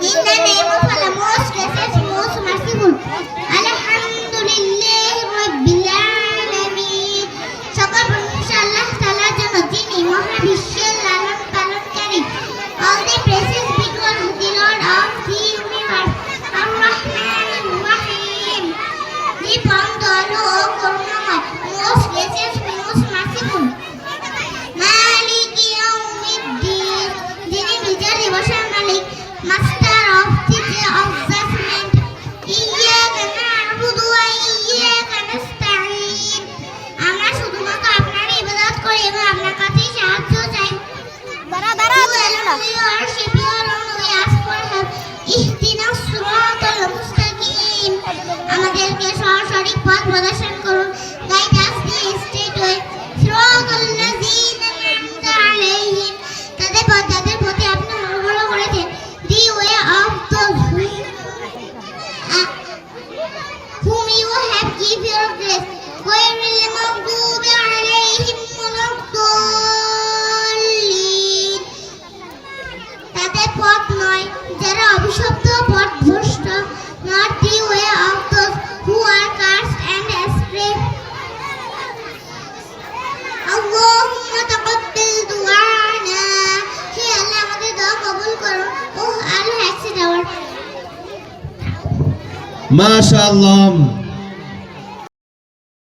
In the name of Allah, most gracious, most merciful. Alhamdulillah Rabbil Alameen. সকল প্রশংসা আল্লাহ তাআলার জন্য, যিনি মহাবিশ্বের লালন পালনকারী। All the praises be to the Lord of the universe, Ar-Rahman Ar-Rahim. The পরম দয়ালু ও করুণাময়, most gracious, most merciful. মালিক ইয়াউমিদ্দিন, যিনি বিজয় দিবসের মালিক, master of the day of judgment. ইয়্যাকা না'বুদু ওয়া ইয়্যাকা নাস্তাঈন। আমরা শুধুমাত্র আপনার ইবাদত করি এবং আপনার কাছেই সাহায্য চাই। We worship you alone, we ask for help. ইহদিনাস সিরাতাল মুস্তাকিম। আমাদেরকে সঠিক পথ প্রদর্শন করুন। Guide us the straight way. সিরাতাল লাযীনা আন'আমতা আলাইহিম। যাদের প্রতি আপনি অনুগ্রহ করেছেন। The way of those whom you have given your grace. غيرil মাগদুবি আলাইহিম ওয়ালাদ-দাল্লিন। তাদের পথ নয় যারা অভিশপ্ত পথভ্রষ্ট। Not the way of those who are cursed and astray. Allahumma taqabbal du'ana. হে আল্লাহ, আমাদের দোয়া কবুল করুন। Oh Allah, accept our মাশাআল্লাহ।